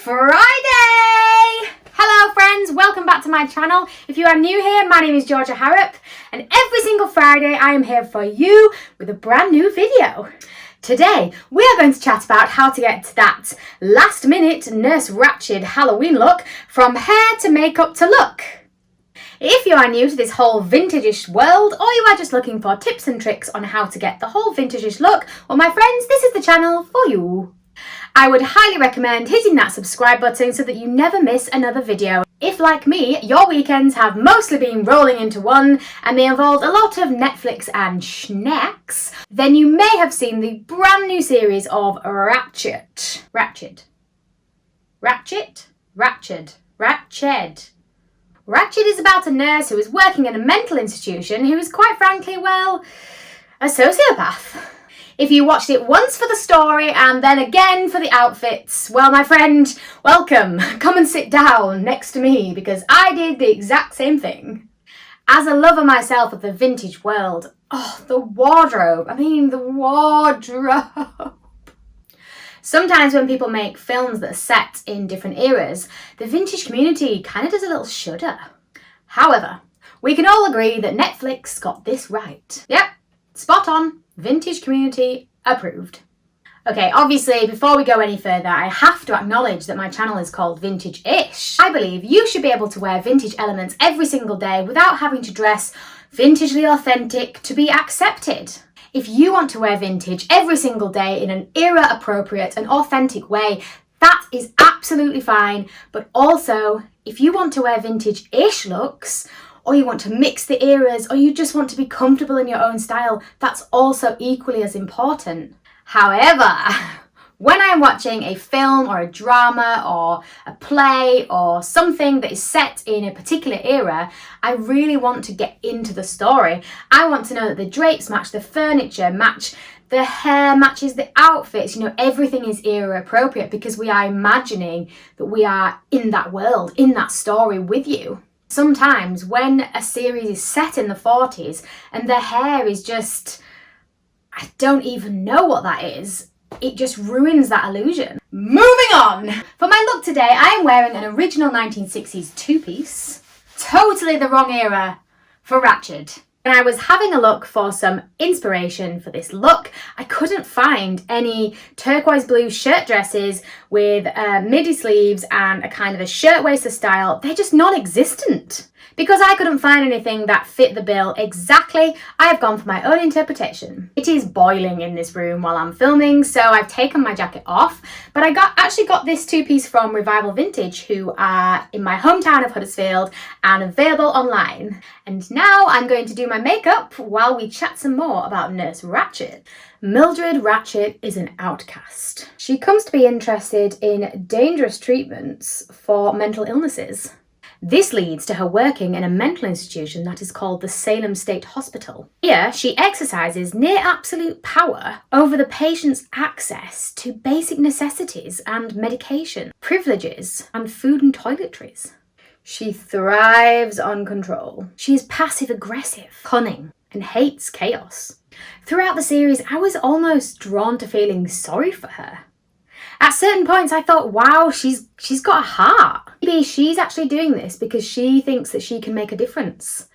Friday! Hello friends, welcome back to my channel. If you are new here, my name is Georgia Harrop and every single Friday I am here for you with a brand new video. Today we are going to chat about how to get that last minute Nurse Ratched Halloween look from hair to makeup to look. If you are new to this whole Vintageish world, or you are just looking for tips and tricks on how to get the whole Vintageish look, well my friends, this is the channel for you. I would highly recommend hitting that subscribe button so that you never miss another video. If, like me, your weekends have mostly been rolling into one and they involved a lot of Netflix and snacks, then you may have seen the brand new series of Ratched. Ratched is about a nurse who is working in a mental institution who is quite frankly, well, a sociopath. If you watched it once for the story and then again for the outfits, well my friend, welcome. Come and sit down next to me because I did the exact same thing. As a lover myself of the vintage world, the wardrobe. Sometimes when people make films that are set in different eras, the vintage community kind of does a little shudder. However, we can all agree that Netflix got this right. Yep, spot on. Vintage community approved. Okay, obviously, before we go any further, I have to acknowledge that my channel is called Vintageish. I believe you should be able to wear vintage elements every single day without having to dress vintagely authentic to be accepted. If you want to wear vintage every single day in an era-appropriate and authentic way, that is absolutely fine. But also, if you want to wear vintage-ish looks, or you want to mix the eras, or you just want to be comfortable in your own style, that's also equally as important. However, when I'm watching a film or a drama or a play or something that is set in a particular era, I really want to get into the story. I want to know that the drapes match the furniture, match the hair, matches the outfits, everything is era appropriate because we are imagining that we are in that world, in that story with you. Sometimes when a series is set in the 40s and the hair is just, I don't even know what that is, it just ruins that illusion. Moving on! For my look today, I am wearing an original 1960s two-piece. Totally the wrong era for Ratched. When I was having a look for some inspiration for this look, I couldn't find any turquoise blue shirt dresses with midi sleeves and a kind of a shirtwaist style. They're just non-existent. Because I couldn't find anything that fit the bill exactly, I have gone for my own interpretation. It is boiling in this room while I'm filming, so I've taken my jacket off, but I actually got this two-piece from Revival Vintage, who are in my hometown of Huddersfield and available online. And now I'm going to do my makeup while we chat some more about Nurse Ratched. Mildred Ratched is an outcast. She comes to be interested in dangerous treatments for mental illnesses. This leads to her working in a mental institution that is called the Salem State Hospital. Here, she exercises near absolute power over the patient's access to basic necessities and medication, privileges, and food and toiletries. She thrives on control. She is passive-aggressive, cunning, and hates chaos. Throughout the series, I was almost drawn to feeling sorry for her. At certain points I thought, wow, she's got a heart. Maybe she's actually doing this because she thinks that she can make a difference.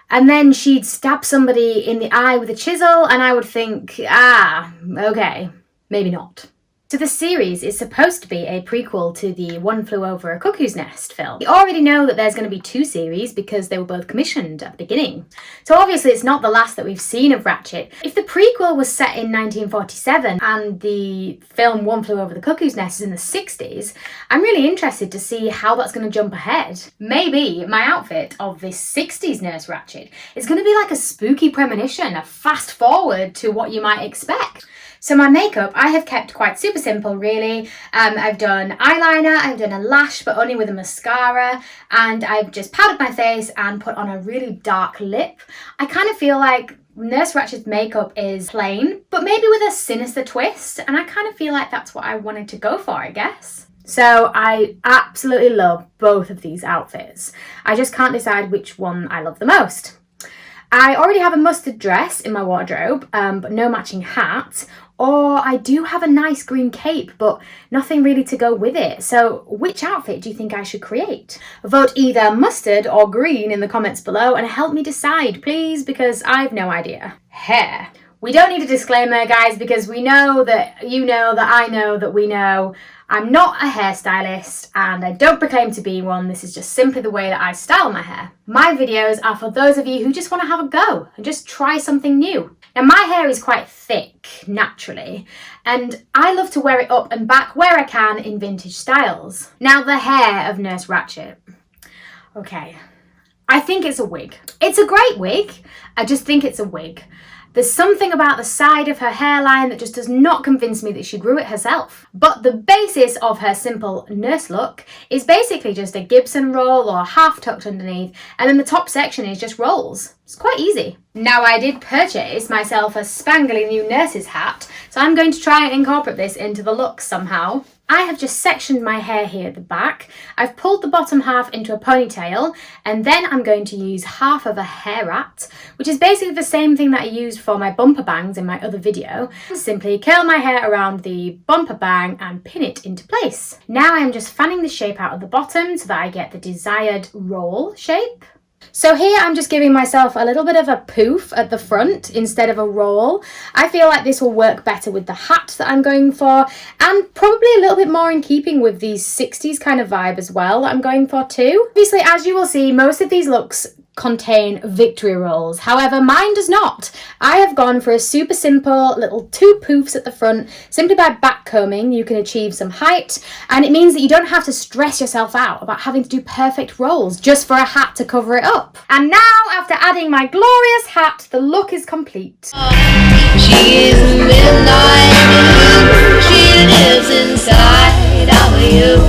And then she'd stab somebody in the eye with a chisel and I would think, okay, maybe not. So the series is supposed to be a prequel to the One Flew Over a Cuckoo's Nest film. We already know that there's going to be two series because they were both commissioned at the beginning. So obviously it's not the last that we've seen of Ratched. If the prequel was set in 1947 and the film One Flew Over the Cuckoo's Nest is in the 60s, I'm really interested to see how that's going to jump ahead. Maybe my outfit of this 60s Nurse Ratched is going to be like a spooky premonition, a fast forward to what you might expect. So my makeup, I have kept quite super simple really. I've done eyeliner, I've done a lash but only with a mascara, and I've just powdered my face and put on a really dark lip. I kind of feel like Nurse Ratched's makeup is plain, but maybe with a sinister twist, and I kind of feel like that's what I wanted to go for, I guess. So I absolutely love both of these outfits. I just can't decide which one I love the most. I already have a mustard dress in my wardrobe, but no matching hat. Or I do have a nice green cape, but nothing really to go with it. So which outfit do you think I should create? Vote either mustard or green in the comments below and help me decide, please, because I've no idea. Hair. We don't need a disclaimer, guys, because we know that you know that I know that we know I'm not a hairstylist and I don't proclaim to be one. This is just simply the way that I style my hair. My videos are for those of you who just want to have a go and just try something new. Now, my hair is quite thick naturally, and I love to wear it up and back where I can in vintage styles. Now, the hair of Nurse Ratched. Okay, I think it's a wig. It's a great wig. I just think it's a wig. There's something about the side of her hairline that just does not convince me that she grew it herself. But the basis of her simple nurse look is basically just a Gibson roll or half tucked underneath, and then the top section is just rolls. It's quite easy. Now, I did purchase myself a spangly new nurse's hat, so I'm going to try and incorporate this into the look somehow. I have just sectioned my hair here at the back. I've pulled the bottom half into a ponytail, and then I'm going to use half of a hair rat, which is basically the same thing that I used for my bumper bangs in my other video. Simply curl my hair around the bumper bang and pin it into place. Now I'm just fanning the shape out of the bottom so that I get the desired roll shape. So here I'm just giving myself a little bit of a poof at the front instead of a roll. I feel like this will work better with the hat that I'm going for, and probably a little bit more in keeping with the 60s kind of vibe as well that I'm going for too. Obviously, as you will see, most of these looks contain victory rolls. However, mine does not. I have gone for a super simple little 2 poofs at the front. Simply by back combing, you can achieve some height, and it means that you don't have to stress yourself out about having to do perfect rolls just for a hat to cover it up. And now, after adding my glorious hat, the look is complete. She is midnight blue. She lives inside of you.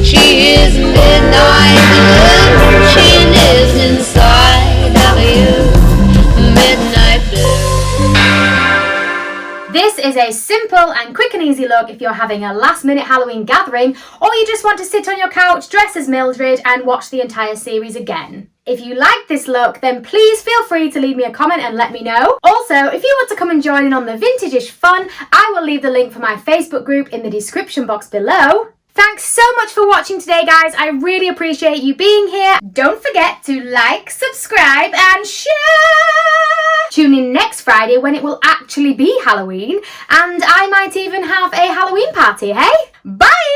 She is midnight blue. She lives inside of you. Midnight blue. This is a simple and quick and easy look if you're having a last-minute Halloween gathering, or you just want to sit on your couch, dress as Mildred, and watch the entire series again. If you like this look, then please feel free to leave me a comment and let me know. Also, if you want to come and join in on the Vintageish fun, I will leave the link for my Facebook group in the description box below. Thanks so much for watching today, guys. I really appreciate you being here. Don't forget to like, subscribe, and share. Tune in next Friday when it will actually be Halloween, and I might even have a Halloween party, hey? Bye!